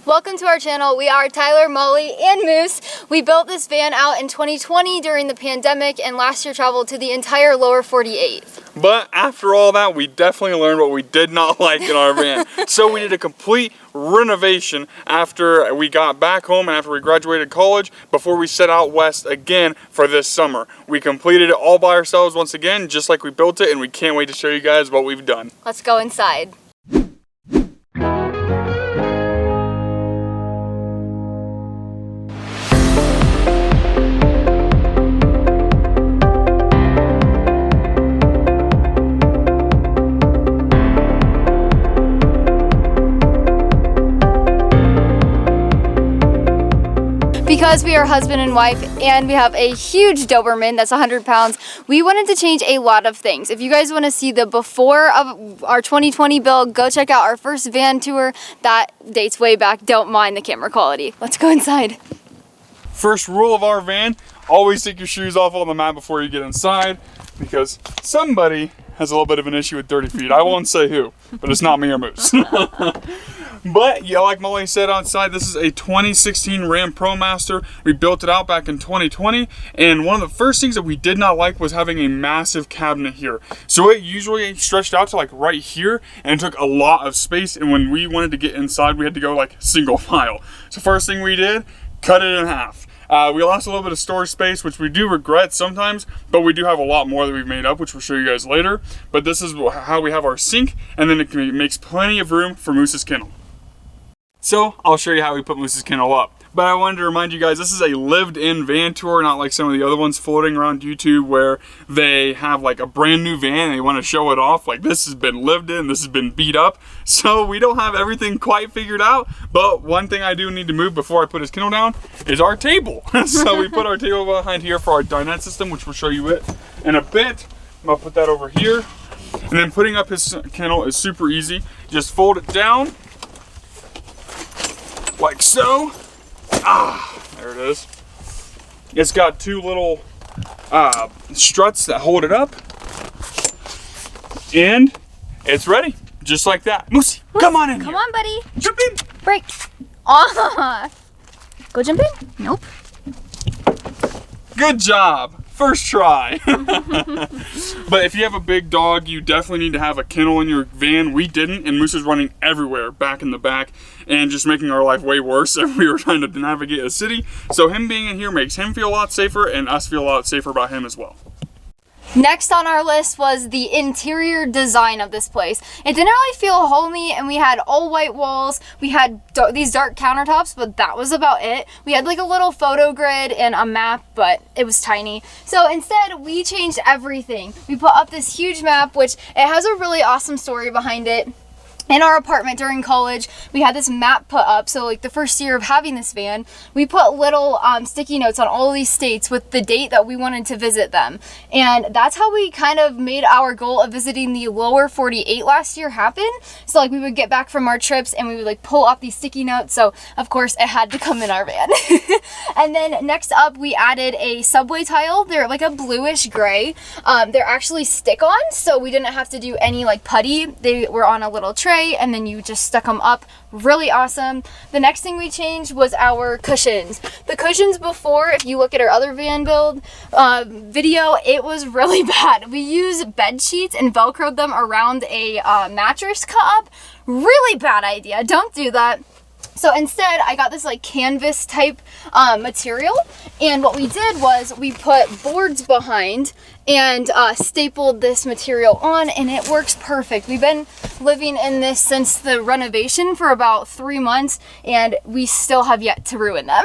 Welcome to our channel. We are Tyler, Molly, and Moose. We built this van out in 2020 during the pandemic and last year traveled to the entire lower 48. But after all that, we definitely learned what we did not like in our van. So we did a complete renovation after we got back home and after we graduated college before we set out west again for this summer. We completed it all by ourselves once again, just like we built it, and we can't wait to show you guys what we've done. Let's go inside. Because we are husband and wife and we have a huge Doberman that's 100 pounds, we wanted to change a lot of things. If you guys want to see the before of our 2020 build, go check out our first van tour. That dates way back. Don't mind the camera quality. Let's go inside. First rule of our van, always take your shoes off on the mat before you get inside, because somebody has a little bit of an issue with dirty feet. I won't say who, but it's not me or Moose. But yeah, like Molly said outside, this is a 2016 Ram Promaster. We built it out back in 2020, and one of the first things that we did not like was having a massive cabinet here. So it usually stretched out to like right here, and it took a lot of space, and when we wanted to get inside, we had to go like single file. So first thing we did, cut it in half. We lost a little bit of storage space, which we do regret sometimes, but we do have a lot more that we've made up, which we'll show you guys later. But this is how we have our sink, and then it makes plenty of room for Moose's kennel. So I'll show you how we put Moose's kennel up. But I wanted to remind you guys, this is a lived-in van tour, not like some of the other ones floating around YouTube where they have like a brand new van and they want to show it off. Like, this has been lived in, this has been beat up. So we don't have everything quite figured out. But one thing I do need to move before I put his kennel down is our table. So we put our table behind here for our dinette system, which we'll show you it in a bit. I'm gonna put that over here. And then putting up his kennel is super easy. Just fold it down like so. There it is. It's got two little struts that hold it up, and it's ready, just like that. Moosey, come on in. Come here. on, buddy. Jump in. Break. Go jump in. Nope. Good job. First try. But if you have a big dog, you definitely need to have a kennel in your van. We didn't, and Moose is running everywhere back in the back and just making our life way worse if we were trying to navigate a city. So him being in here makes him feel a lot safer and us feel a lot safer about him as well. Next on our list was the interior design of this place. It didn't really feel homey, and we had all white walls. We had these dark countertops, but that was about it. We had like a little photo grid and a map, but it was tiny. So instead, we changed everything. We put up this huge map, which it has a really awesome story behind it. In our apartment during college, we had this map put up. So like the first year of having this van, we put little sticky notes on all of these states with the date that we wanted to visit them. And that's how we kind of made our goal of visiting the lower 48 last year happen. So like we would get back from our trips and we would like pull up these sticky notes. So of course it had to come in our van. And then next up, we added a subway tile. They're like a bluish gray. They're actually stick-on, so we didn't have to do any like putty. They were on a little tray, and then you just stuck them up. Really awesome. The next thing we changed was our cushions. The cushions before, if you look at our other van build video, it was really bad. We used bed sheets and velcroed them around a mattress cut up. Really bad idea. Don't do that. So instead, I got this like canvas type material, and what we did was we put boards behind and stapled this material on, and it works perfect. We've been living in this since the renovation for about 3 months, and we still have yet to ruin them.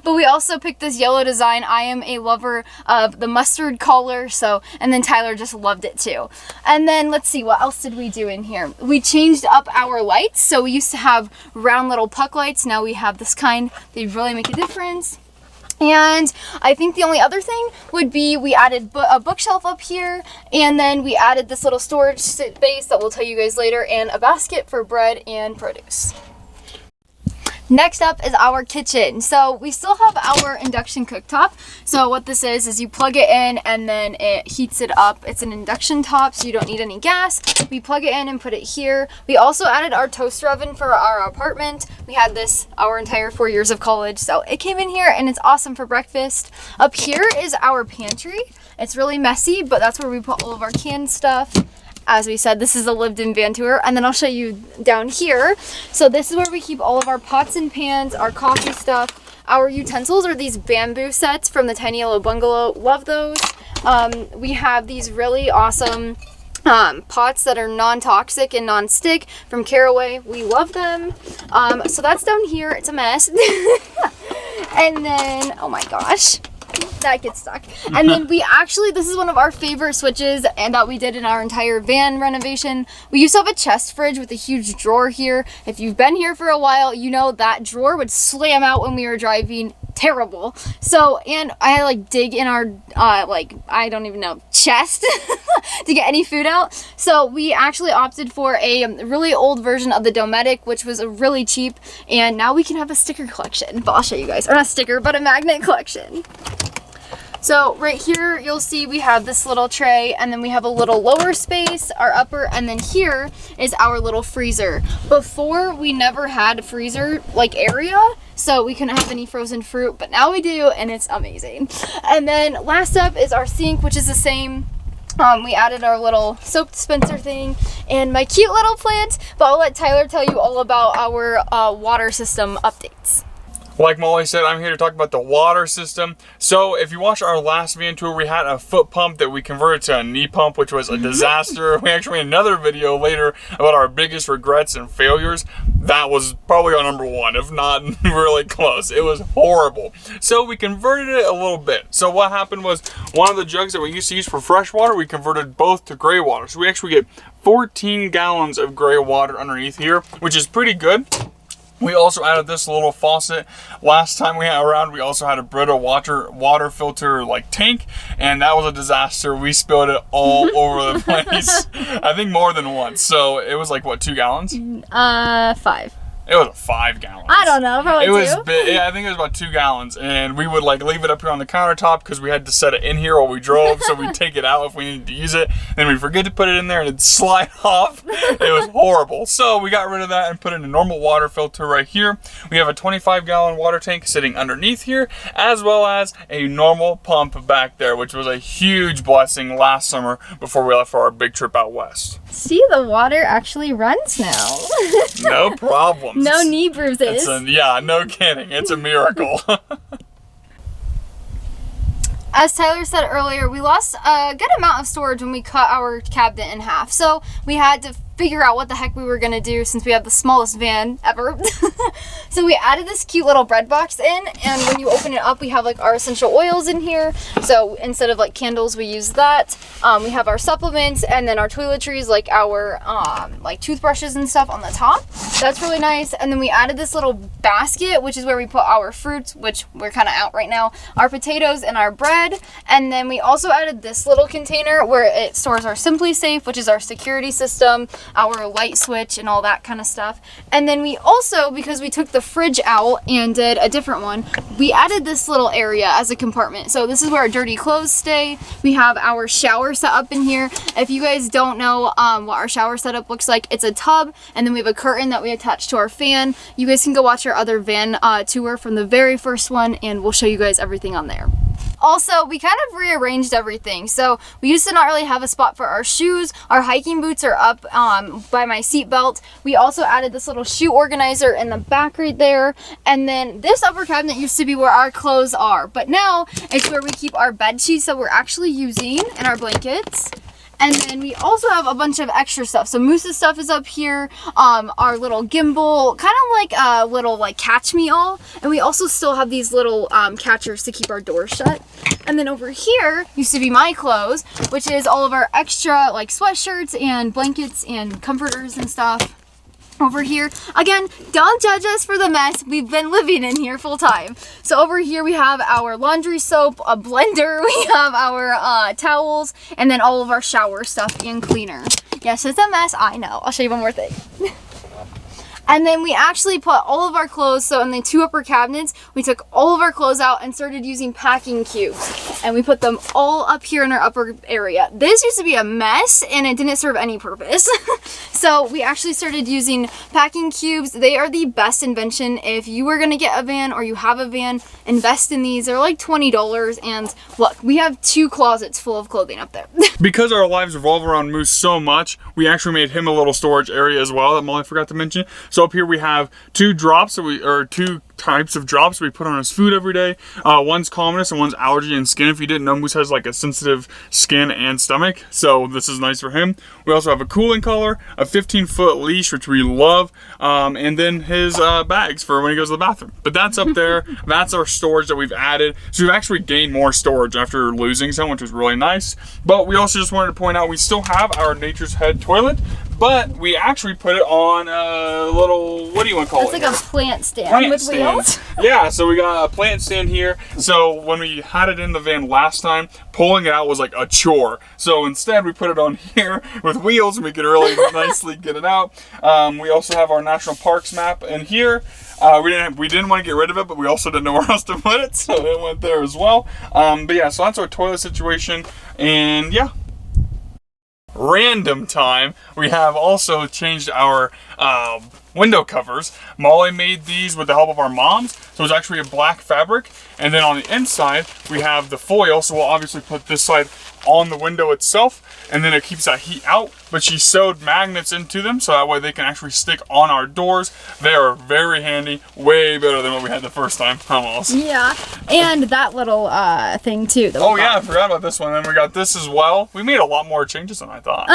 But we also picked this yellow design. I am a lover of the mustard color, and then Tyler just loved it too. And then let's see, what else did we do in here? We changed up our lights. So we used to have round little puck lights. Now we have this kind. They really make a difference. And I think the only other thing would be we added a bookshelf up here, and then we added this little storage space that we'll tell you guys later, and a basket for bread and produce. Next up is our kitchen. So we still have our induction cooktop. So what this is you plug it in and then it heats it up. It's an induction top, so you don't need any gas. We plug it in and put it here. We also added our toaster oven for our apartment. We had this our entire 4 years of college, so it came in here and it's awesome for breakfast. Up here is our pantry. It's really messy, but that's where we put all of our canned stuff. As we said, this is a lived-in van tour, and then I'll show you down here. So this is where we keep all of our pots and pans, our coffee stuff. Our utensils are these bamboo sets from the Tiny Yellow Bungalow. Love those. We have these really awesome pots that are non-toxic and non-stick from Caraway. We love them. So that's down here. It's a mess. And then, oh my gosh, that gets stuck. And then this is one of our favorite switches and that we did in our entire van renovation. We used to have a chest fridge with a huge drawer here. If you've been here for a while, you know that drawer would slam out when we were driving. Terrible. So, and I had to like dig in our I don't even know, chest to get any food out. So we actually opted for a really old version of the Dometic, which was really cheap, and now we can have a sticker collection. But I'll show you guys, or not a sticker, but a magnet collection. So right here, you'll see we have this little tray, and then we have a little lower space, our upper, and then here is our little freezer. Before, we never had a freezer like area, so we couldn't have any frozen fruit, but now we do, and it's amazing. And then last up is our sink, which is the same. We added our little soap dispenser thing and my cute little plant, but I'll let Tyler tell you all about our water system updates. Like Molly said, I'm here to talk about the water system. So if you watched our last van tour, we had a foot pump that we converted to a knee pump, which was a disaster. We actually made another video later about our biggest regrets and failures. That was probably our number one, if not really close. It was horrible. So we converted it a little bit. So what happened was one of the jugs that we used to use for fresh water, we converted both to gray water. So we actually get 14 gallons of gray water underneath here, which is pretty good. We also added this little faucet. Last time we had around, we also had a Brita water filter like tank, and that was a disaster. We spilled it all over the place. I think more than once. So it was like what, 2 gallons? 5. It was 5 gallons. I don't know, probably 2. It was big. Yeah, I think it was about 2 gallons, and we would like leave it up here on the countertop because we had to set it in here while we drove, so we'd take it out if we needed to use it. Then we'd forget to put it in there and it'd slide off. It was horrible. So we got rid of that and put in a normal water filter right here. We have a 25-gallon water tank sitting underneath here, as well as a normal pump back there, which was a huge blessing last summer before we left for our big trip out west. See, the water actually runs now. No problems. No knee bruises. Yeah, no kidding. It's a miracle. As Tyler said earlier, we lost a good amount of storage when we cut our cabinet in half. So we had to figure out what the heck we were gonna do since we have the smallest van ever. So we added this cute little bread box in, and when you open it up, we have like our essential oils in here. So instead of like candles, we use that. We have our supplements and then our toiletries, like our like toothbrushes and stuff on the top. That's really nice. And then we added this little basket, which is where we put our fruits, which we're kind of out right now, our potatoes and our bread. And then we also added this little container where it stores our Simply Safe, which is our security system, our light switch and all that kind of stuff. And then we also, because we took the fridge out and did a different one, we added this little area as a compartment. So this is where our dirty clothes stay. We have our shower set up in here. If you guys don't know what our shower setup looks like, it's a tub, and then we have a curtain that we attach to our fan. You guys can go watch our other van tour from the very first one, and we'll show you guys everything on there. Also, we kind of rearranged everything. So we used to not really have a spot for our shoes. Our hiking boots are up by my seat belt. We also added this little shoe organizer in the back right there. And then this upper cabinet used to be where our clothes are, but now it's where we keep our bed sheets that we're actually using and our blankets. And then we also have a bunch of extra stuff. So Moose's stuff is up here, our little gimbal, kind of like a little like catch me all. And we also still have these little catchers to keep our doors shut. And then over here used to be my clothes, which is all of our extra like sweatshirts and blankets and comforters and stuff. Over here, again, don't judge us for the mess. We've been living in here full time. So over here we have our laundry soap, a blender, we have our towels, and then all of our shower stuff and cleaner. Yes, it's a mess, I know. I'll show you one more thing. And then we actually put all of our clothes, so in the 2 upper cabinets, we took all of our clothes out and started using packing cubes. And we put them all up here in our upper area. This used to be a mess and it didn't serve any purpose. So we actually started using packing cubes. They are the best invention. If you are gonna get a van or you have a van, invest in these. They're like $20, and look, we have 2 closets full of clothing up there. Because our lives revolve around Moose so much, we actually made him a little storage area as well that Molly forgot to mention. So up here we have 2 drops, or 2 types of drops we put on his food every day. One's calmness and one's allergy and skin. If you didn't know, Moose has like a sensitive skin and stomach, so this is nice for him. We also have a cooling collar, a 15-foot leash, which we love, and then his bags for when he goes to the bathroom. But that's up there. That's our storage that we've added. So we've actually gained more storage after losing some, which was really nice. But we also just wanted to point out we still have our Nature's Head toilet, but we actually put it on a little, what do you want to call it? It's like a plant stand with wheels. Yeah, so we got a plant stand here. So when we had it in the van last time, pulling it out was like a chore. So instead we put it on here with wheels and we could really nicely get it out. We also have our national parks map in here. We didn't want to get rid of it, but we also didn't know where else to put it, so it went there as well. But yeah, so that's our toilet situation, and yeah. Random time, we have also changed our window covers. Molly made these with the help of our moms, so it's actually a black fabric, and then on the inside we have the foil, so we'll obviously put this side on the window itself, and then it keeps that heat out, but she sewed magnets into them so that way they can actually stick on our doors. They are very handy, way better than what we had the first time, almost. Yeah, and that little thing too. Oh yeah, I forgot about this one. And we got this as well. We made a lot more changes than I thought.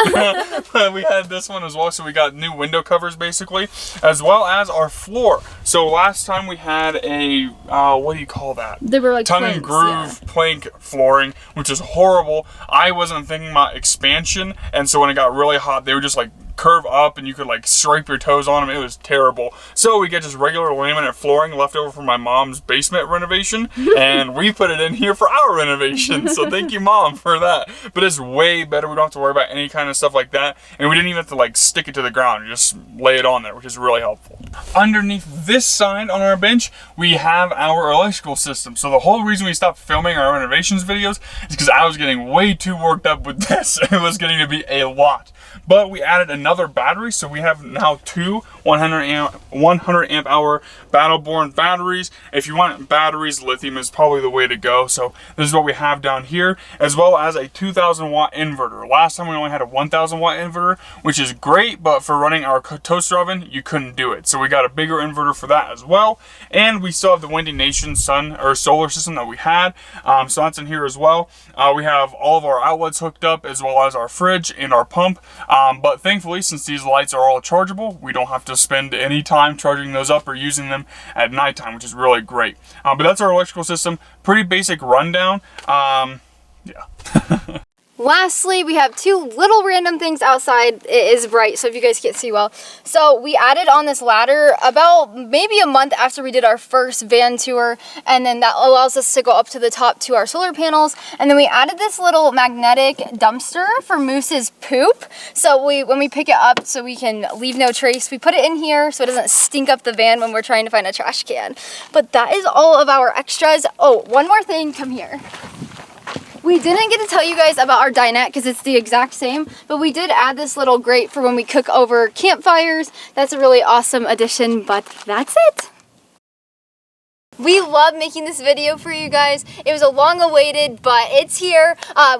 But we had this one as well, so we got new window covers basically, as well as our floor. So last time we had a, what do you call that? They were like tongue and groove plank flooring, which is horrible. I wasn't thinking about expansion, and so when it got really hot, they were just like curve up and you could like scrape your toes on them. It was terrible. So we get just regular laminate flooring left over from my mom's basement renovation, and we put it in here for our renovation. So thank you, Mom, for that. But it's way better. We don't have to worry about any kind of stuff like that, and we didn't even have to like stick it to the ground. You just lay it on there, which is really helpful. Underneath this side on our bench, we have our electrical system. So the whole reason we stopped filming our renovations videos is because I was getting way too worked up with this. It was getting to be a lot. But we added another battery, so we have now 2 100 amp hour Battleborn batteries. If you want batteries, lithium is probably the way to go. So this is what we have down here, as well as a 2,000 watt inverter. Last time we only had a 1,000 watt inverter, which is great, but for running our toaster oven, you couldn't do it. So we got a bigger inverter for that as well. And we still have the Windy Nation sun or solar system that we had. So that's in here as well. We have all of our outlets hooked up, as well as our fridge and our pump. But thankfully, since these lights are all chargeable, we don't have to spend any time charging those up or using them at nighttime, which is really great. But that's our electrical system. Pretty basic rundown. Yeah. Lastly, we have 2 little random things outside. It is bright, so if you guys can't see well. So we added on this ladder about maybe a month after we did our first van tour, and then that allows us to go up to the top to our solar panels. And then we added this little magnetic dumpster for Moose's poop. So when we pick it up, so we can leave no trace, we put it in here so it doesn't stink up the van when we're trying to find a trash can. But that is all of our extras. Oh, one more thing, come here. We didn't get to tell you guys about our dinette because it's the exact same, but we did add this little grate for when we cook over campfires. That's a really awesome addition, but that's it. We love making this video for you guys. It was a long awaited, but it's here.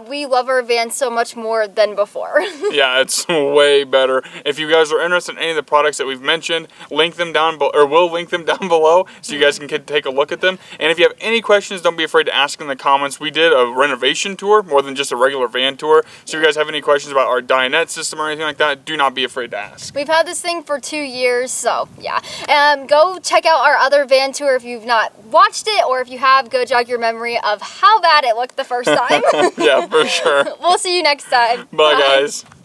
We love our van so much more than before. Yeah, it's way better. If you guys are interested in any of the products that we've mentioned, link them down below, or we'll link them down below so you guys can take a look at them. And if you have any questions, don't be afraid to ask in the comments. We did a renovation tour more than just a regular van tour. So if you guys have any questions about our dinette system or anything like that, do not be afraid to ask. We've had this thing for 2 years, so yeah. Go check out our other van tour if you've not watched it, or if you have, go jog your memory of how bad it looked the first time. Yeah, for sure. We'll see you next time. Bye, guys.